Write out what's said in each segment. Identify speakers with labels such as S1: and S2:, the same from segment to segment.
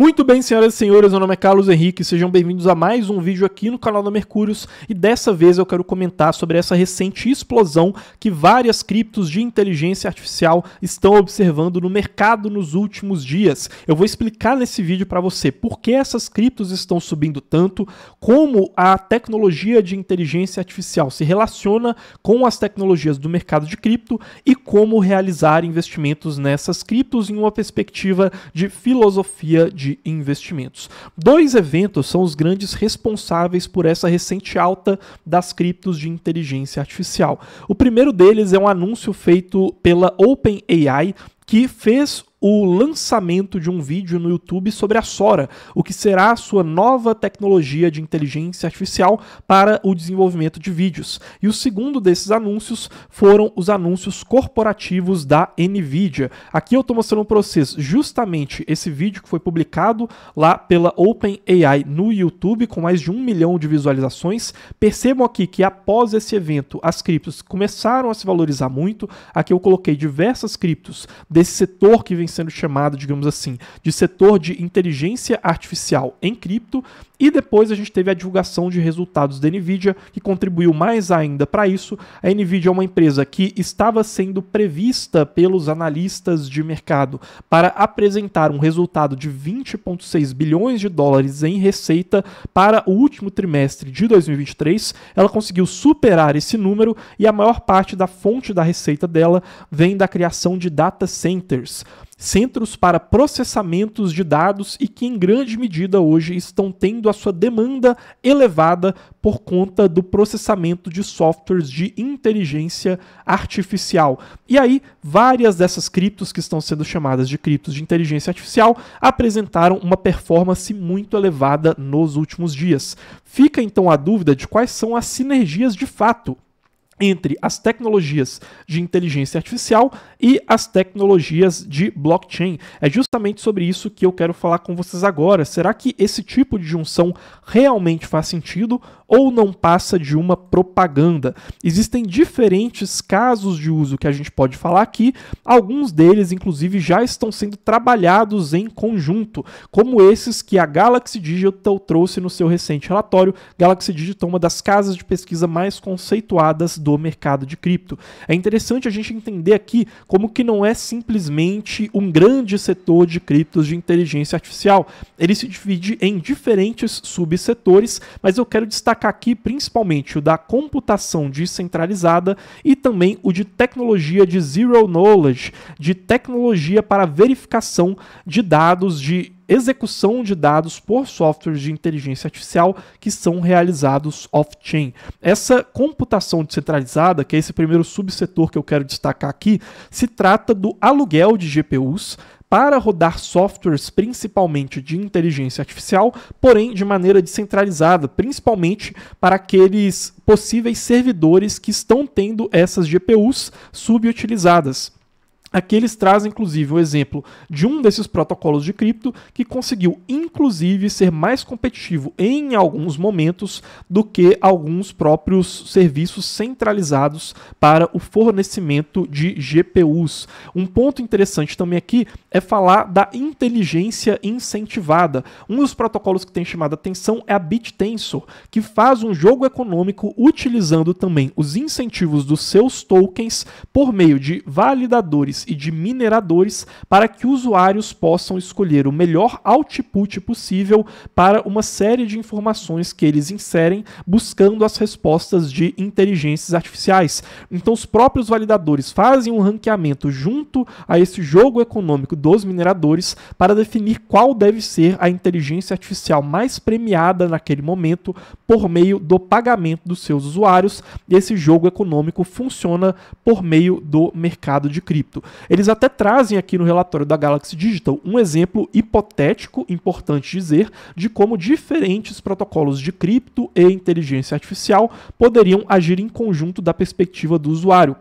S1: Muito bem, senhoras e senhores, meu nome é Carlos Henrique, sejam bem-vindos a mais um vídeo aqui no canal da Mercúrios e dessa vez eu quero comentar sobre essa recente explosão que várias criptos de inteligência artificial estão observando no mercado nos últimos dias. Eu vou explicar nesse vídeo para você por que essas criptos estão subindo tanto, como a tecnologia de inteligência artificial se relaciona com as tecnologias do mercado de cripto e como realizar investimentos nessas criptos em uma perspectiva de filosofia de investimentos. Dois eventos são os grandes responsáveis por essa recente alta das criptos de inteligência artificial. O primeiro deles é um anúncio feito pela OpenAI, que fez o lançamento de um vídeo no YouTube sobre a Sora, o que será a sua nova tecnologia de inteligência artificial para o desenvolvimento de vídeos. E o segundo desses anúncios foram os anúncios corporativos da NVIDIA. Aqui eu estou mostrando para vocês justamente esse vídeo que foi publicado lá pela OpenAI no YouTube, com mais de 1 milhão de visualizações. Percebam aqui que após esse evento, as criptos começaram a se valorizar muito. Aqui eu coloquei diversas criptos desse setor que vem sendo chamado, digamos assim, de setor de inteligência artificial em cripto, e depois a gente teve a divulgação de resultados da NVIDIA, que contribuiu mais ainda para isso. A NVIDIA é uma empresa que estava sendo prevista pelos analistas de mercado para apresentar um resultado de 20,6 bilhões de dólares em receita para o último trimestre de 2023. Ela conseguiu superar esse número e a maior parte da fonte da receita dela vem da criação de data centers, centros para processamentos de dados e que em grande medida hoje estão tendo a sua demanda elevada por conta do processamento de softwares de inteligência artificial. E aí, várias dessas criptos que estão sendo chamadas de criptos de inteligência artificial apresentaram uma performance muito elevada nos últimos dias. Fica então a dúvida de quais são as sinergias de fato entre as tecnologias de inteligência artificial e as tecnologias de blockchain. É justamente sobre isso que eu quero falar com vocês agora. Será que esse tipo de junção realmente faz sentido ou não passa de uma propaganda? Existem diferentes casos de uso que a gente pode falar aqui, alguns deles inclusive já estão sendo trabalhados em conjunto, como esses que a Galaxy Digital trouxe no seu recente relatório. Galaxy Digital é uma das casas de pesquisa mais conceituadas do mercado de cripto. É interessante a gente entender aqui como que não é simplesmente um grande setor de criptos de inteligência artificial. Ele se divide em diferentes subsetores, mas eu quero destacar aqui principalmente o da computação descentralizada e também o de tecnologia de zero knowledge, de tecnologia para verificação de dados, de execução de dados por softwares de inteligência artificial que são realizados off-chain. Essa computação descentralizada, que é esse primeiro subsetor que eu quero destacar aqui, se trata do aluguel de GPUs para rodar softwares principalmente de inteligência artificial, porém de maneira descentralizada, principalmente para aqueles possíveis servidores que estão tendo essas GPUs subutilizadas. Aqui eles trazem, inclusive, o exemplo de um desses protocolos de cripto que conseguiu, inclusive, ser mais competitivo em alguns momentos do que alguns próprios serviços centralizados para o fornecimento de GPUs. Um ponto interessante também aqui é falar da inteligência incentivada. Um dos protocolos que tem chamado a atenção é a BitTensor, que faz um jogo econômico utilizando também os incentivos dos seus tokens por meio de validadores e de mineradores para que usuários possam escolher o melhor output possível para uma série de informações que eles inserem buscando as respostas de inteligências artificiais. Então os próprios validadores fazem um ranqueamento junto a esse jogo econômico dos mineradores para definir qual deve ser a inteligência artificial mais premiada naquele momento por meio do pagamento dos seus usuários, e esse jogo econômico funciona por meio do mercado de cripto. Eles até trazem aqui no relatório da Galaxy Digital um exemplo hipotético, importante dizer, de como diferentes protocolos de cripto e inteligência artificial poderiam agir em conjunto da perspectiva do usuário.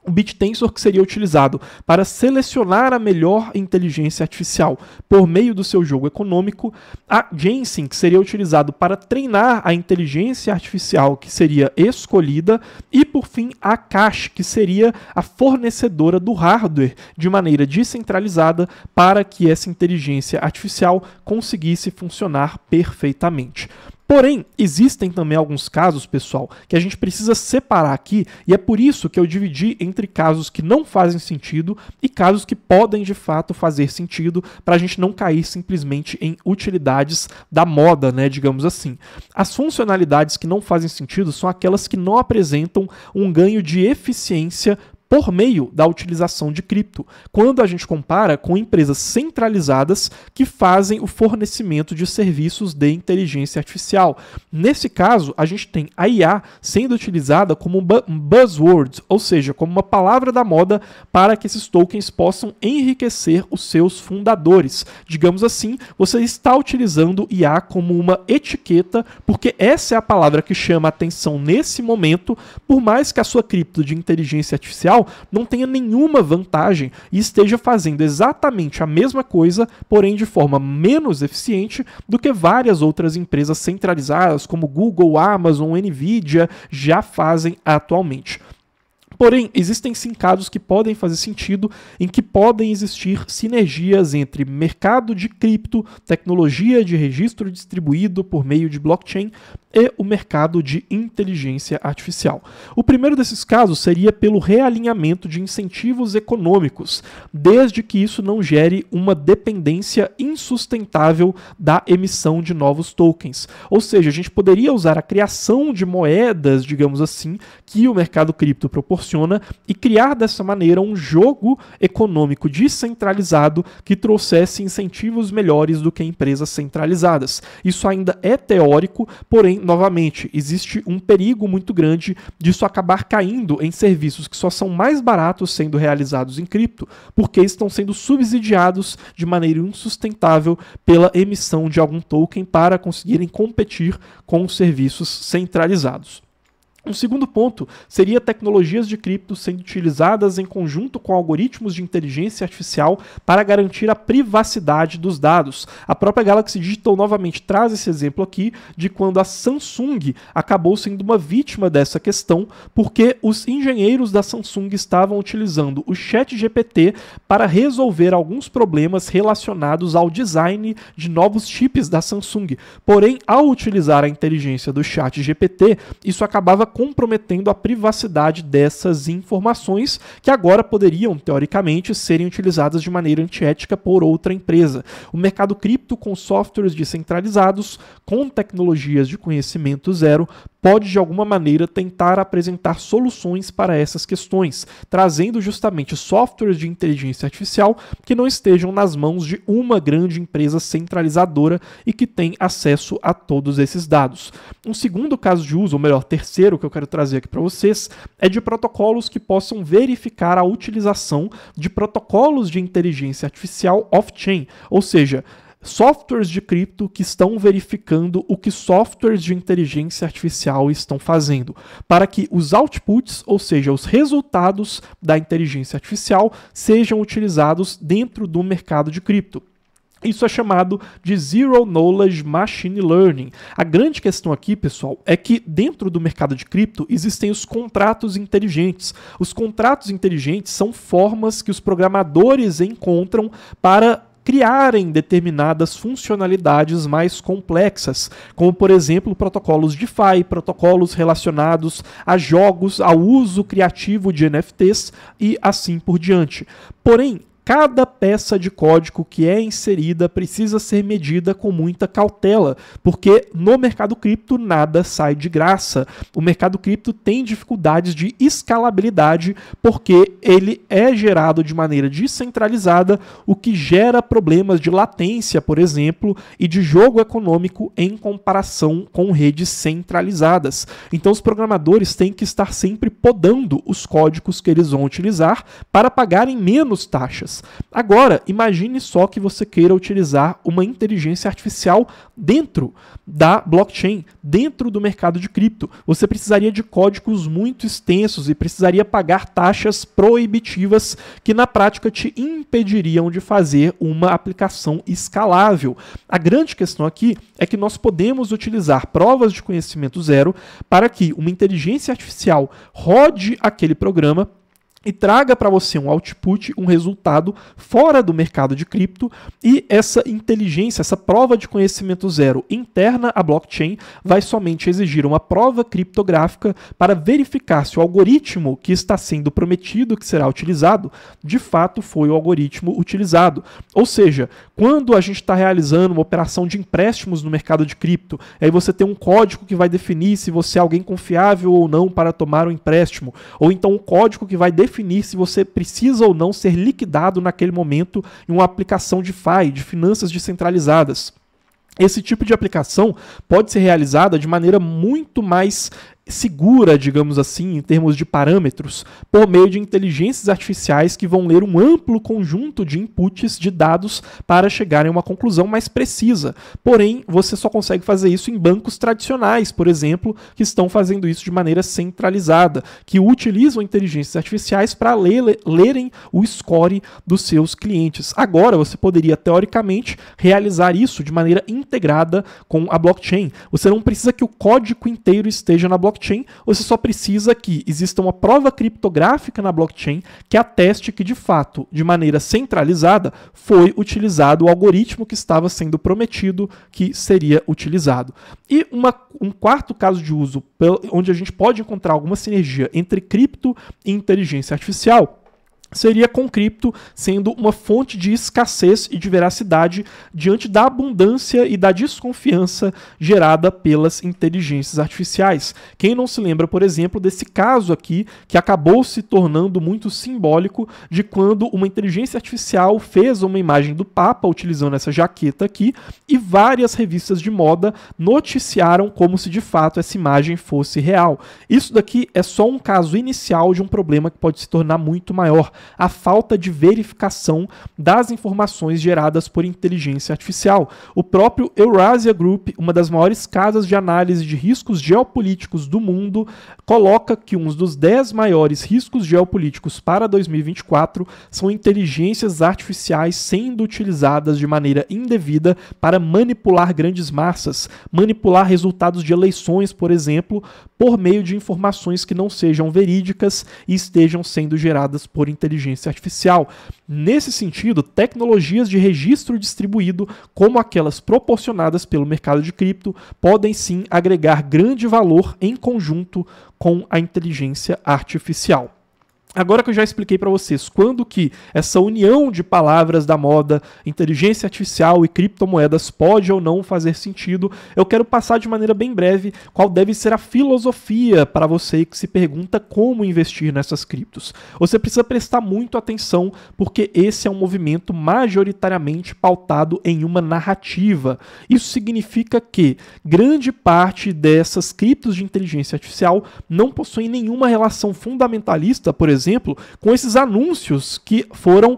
S1: O BitTensor, que seria utilizado para selecionar a melhor inteligência artificial por meio do seu jogo econômico, a Jensen, que seria utilizado para treinar a inteligência artificial que seria escolhida, e por fim a Akash, que seria a fornecedora do hardware de maneira descentralizada para que essa inteligência artificial conseguisse funcionar perfeitamente. Porém, existem também alguns casos, pessoal, que a gente precisa separar aqui, e é por isso que eu dividi entre casos que não fazem sentido e casos que podem, de fato, fazer sentido, para a gente não cair simplesmente em utilidades da moda, né, digamos assim. As funcionalidades que não fazem sentido são aquelas que não apresentam um ganho de eficiência por meio da utilização de cripto, quando a gente compara com empresas centralizadas que fazem o fornecimento de serviços de inteligência artificial. Nesse caso, a gente tem a IA sendo utilizada como um buzzword, ou seja, como uma palavra da moda para que esses tokens possam enriquecer os seus fundadores. Digamos assim, você está utilizando IA como uma etiqueta, porque essa é a palavra que chama a atenção nesse momento, por mais que a sua cripto de inteligência artificial não tenha nenhuma vantagem e esteja fazendo exatamente a mesma coisa, porém de forma menos eficiente do que várias outras empresas centralizadas, como Google, Amazon, Nvidia, já fazem atualmente. Porém, existem sim casos que podem fazer sentido, em que podem existir sinergias entre mercado de cripto, tecnologia de registro distribuído por meio de blockchain e o mercado de inteligência artificial. O primeiro desses casos seria pelo realinhamento de incentivos econômicos, desde que isso não gere uma dependência insustentável da emissão de novos tokens. Ou seja, a gente poderia usar a criação de moedas, digamos assim, que o mercado cripto proporciona, e criar dessa maneira um jogo econômico descentralizado que trouxesse incentivos melhores do que empresas centralizadas. Isso ainda é teórico, porém, novamente, existe um perigo muito grande disso acabar caindo em serviços que só são mais baratos sendo realizados em cripto, porque estão sendo subsidiados de maneira insustentável pela emissão de algum token para conseguirem competir com os serviços centralizados. Um segundo ponto seria tecnologias de cripto sendo utilizadas em conjunto com algoritmos de inteligência artificial para garantir a privacidade dos dados. A própria Galaxy Digital novamente traz esse exemplo aqui de quando a Samsung acabou sendo uma vítima dessa questão, porque os engenheiros da Samsung estavam utilizando o ChatGPT para resolver alguns problemas relacionados ao design de novos chips da Samsung. Porém, ao utilizar a inteligência do ChatGPT, isso acabava comprometendo a privacidade dessas informações que agora poderiam, teoricamente, serem utilizadas de maneira antiética por outra empresa. O mercado cripto com softwares descentralizados, com tecnologias de conhecimento zero, pode de alguma maneira tentar apresentar soluções para essas questões, trazendo justamente softwares de inteligência artificial que não estejam nas mãos de uma grande empresa centralizadora e que tem acesso a todos esses dados. Um segundo caso de uso, ou melhor, terceiro que eu quero trazer aqui para vocês, é de protocolos que possam verificar a utilização de protocolos de inteligência artificial off-chain, ou seja, softwares de cripto que estão verificando o que softwares de inteligência artificial estão fazendo, para que os outputs, ou seja, os resultados da inteligência artificial, sejam utilizados dentro do mercado de cripto. Isso é chamado de Zero Knowledge Machine Learning. A grande questão aqui, pessoal, é que dentro do mercado de cripto existem os contratos inteligentes. Os contratos inteligentes são formas que os programadores encontram para criarem determinadas funcionalidades mais complexas, como, por exemplo, protocolos DeFi, protocolos relacionados a jogos, ao uso criativo de NFTs e assim por diante. Porém, cada peça de código que é inserida precisa ser medida com muita cautela, porque no mercado cripto nada sai de graça. O mercado cripto tem dificuldades de escalabilidade porque ele é gerado de maneira descentralizada, o que gera problemas de latência, por exemplo, e de jogo econômico em comparação com redes centralizadas. Então os programadores têm que estar sempre podando os códigos que eles vão utilizar para pagarem menos taxas. criptomoedas. Agora, imagine só que você queira utilizar uma inteligência artificial dentro da blockchain, dentro do mercado de cripto. Você precisaria de códigos muito extensos e precisaria pagar taxas proibitivas que na prática te impediriam de fazer uma aplicação escalável. A grande questão aqui é que nós podemos utilizar provas de conhecimento zero para que uma inteligência artificial rode aquele programa e traga para você um output, um resultado fora do mercado de cripto, e essa inteligência, essa prova de conhecimento zero interna à blockchain vai somente exigir uma prova criptográfica para verificar se o algoritmo que está sendo prometido que será utilizado, de fato foi o algoritmo utilizado. Ou seja, quando a gente está realizando uma operação de empréstimos no mercado de cripto, aí você tem um código que vai definir se você é alguém confiável ou não para tomar um empréstimo, ou então um código que vai definir se você precisa ou não ser liquidado naquele momento em uma aplicação de DeFi, de finanças descentralizadas. Esse tipo de aplicação pode ser realizada de maneira muito mais segura, digamos assim, em termos de parâmetros, por meio de inteligências artificiais que vão ler um amplo conjunto de inputs de dados para chegarem a uma conclusão mais precisa. Porém, você só consegue fazer isso em bancos tradicionais, por exemplo, que estão fazendo isso de maneira centralizada, que utilizam inteligências artificiais para lerem o score dos seus clientes. Agora, você poderia, teoricamente, realizar isso de maneira integrada com a blockchain. Você não precisa que o código inteiro esteja na blockchain, você só precisa que exista uma prova criptográfica na blockchain que ateste que, de fato, de maneira centralizada, foi utilizado o algoritmo que estava sendo prometido que seria utilizado. E um quarto caso de uso, onde a gente pode encontrar alguma sinergia entre cripto e inteligência artificial, seria com cripto sendo uma fonte de escassez e de veracidade diante da abundância e da desconfiança gerada pelas inteligências artificiais. Quem não se lembra, por exemplo, desse caso aqui, que acabou se tornando muito simbólico, de quando uma inteligência artificial fez uma imagem do Papa utilizando essa jaqueta aqui, e várias revistas de moda noticiaram como se de fato essa imagem fosse real. Isso daqui é só um caso inicial de um problema que pode se tornar muito maior: a falta de verificação das informações geradas por inteligência artificial. O próprio Eurasia Group, uma das maiores casas de análise de riscos geopolíticos do mundo, coloca que um dos 10 maiores riscos geopolíticos para 2024 são inteligências artificiais sendo utilizadas de maneira indevida para manipular grandes massas, manipular resultados de eleições, por exemplo, por meio de informações que não sejam verídicas e estejam sendo geradas por inteligência artificial. Nesse sentido, tecnologias de registro distribuído, como aquelas proporcionadas pelo mercado de cripto, podem sim agregar grande valor em conjunto com a inteligência artificial. Agora que eu já expliquei para vocês quando que essa união de palavras da moda, inteligência artificial e criptomoedas pode ou não fazer sentido, eu quero passar de maneira bem breve qual deve ser a filosofia para você que se pergunta como investir nessas criptos. Você precisa prestar muito atenção, porque esse é um movimento majoritariamente pautado em uma narrativa. Isso significa que grande parte dessas criptos de inteligência artificial não possuem nenhuma relação fundamentalista, por exemplo, com esses anúncios que foram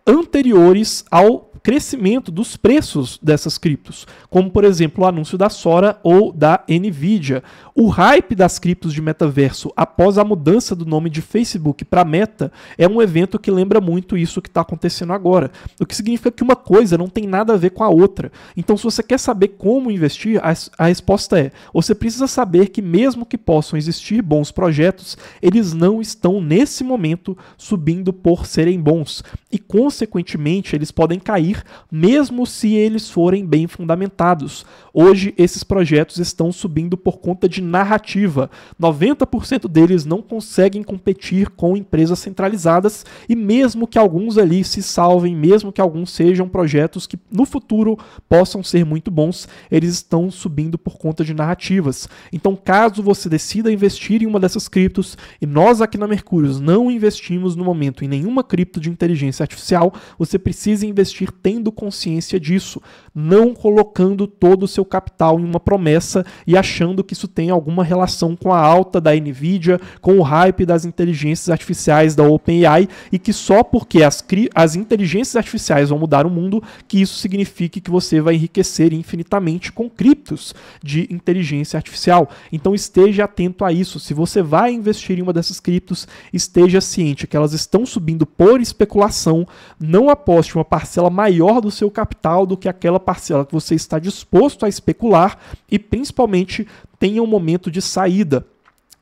S1: anteriores ao crescimento dos preços dessas criptos, como por exemplo o anúncio da Sora ou da Nvidia. O hype das criptos de metaverso após a mudança do nome de Facebook para Meta é um evento que lembra muito isso que está acontecendo agora, o que significa que uma coisa não tem nada a ver com a outra. Então, se você quer saber como investir, a resposta é: você precisa saber que mesmo que possam existir bons projetos, eles não estão nesse momento subindo por serem bons, e consequentemente eles podem cair mesmo se eles forem bem fundamentados. Hoje, esses projetos estão subindo por conta de narrativa. 90% deles não conseguem competir com empresas centralizadas, e mesmo que alguns ali se salvem, mesmo que alguns sejam projetos que no futuro possam ser muito bons, eles estão subindo por conta de narrativas. Então, caso você decida investir em uma dessas criptos, e nós aqui na Mercúrios não investimos no momento em nenhuma cripto de inteligência artificial, você precisa investir tendo consciência disso, não colocando todo o seu capital em uma promessa e achando que isso tem alguma relação com a alta da Nvidia, com o hype das inteligências artificiais da OpenAI, e que só porque as inteligências artificiais vão mudar o mundo, que isso signifique que você vai enriquecer infinitamente com criptos de inteligência artificial. Então esteja atento a isso. Se você vai investir em uma dessas criptos, esteja ciente que elas estão subindo por especulação. Não aposte uma parcela maior do seu capital do que aquela parcela que você está disposto a especular, e principalmente tenha um momento de saída.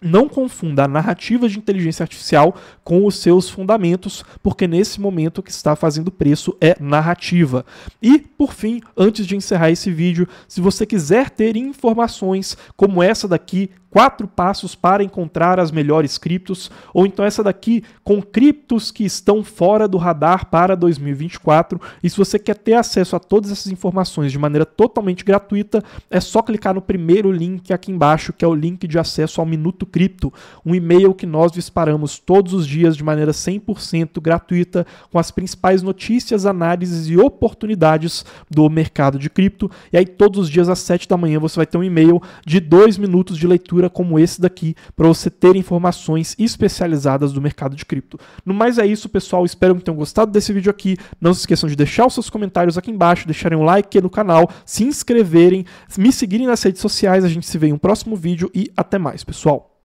S1: Não confunda a narrativa de inteligência artificial com os seus fundamentos, porque nesse momento o que está fazendo preço é narrativa. E, por fim, antes de encerrar esse vídeo, se você quiser ter informações como essa daqui, 4 passos para encontrar as melhores criptos, ou então essa daqui com criptos que estão fora do radar para 2024, e se você quer ter acesso a todas essas informações de maneira totalmente gratuita, é só clicar no primeiro link aqui embaixo, que é o link de acesso ao Minuto Cripto, um e-mail que nós disparamos todos os dias de maneira 100% gratuita, com as principais notícias, análises e oportunidades do mercado de cripto. E aí todos os dias às 7 da manhã você vai ter um e-mail de 2 minutos de leitura como esse daqui, para você ter informações especializadas do mercado de cripto. No mais é isso, pessoal. Espero que tenham gostado desse vídeo aqui. Não se esqueçam de deixar os seus comentários aqui embaixo, deixarem um like aqui no canal, se inscreverem, me seguirem nas redes sociais. A gente se vê em um próximo vídeo e até mais, pessoal.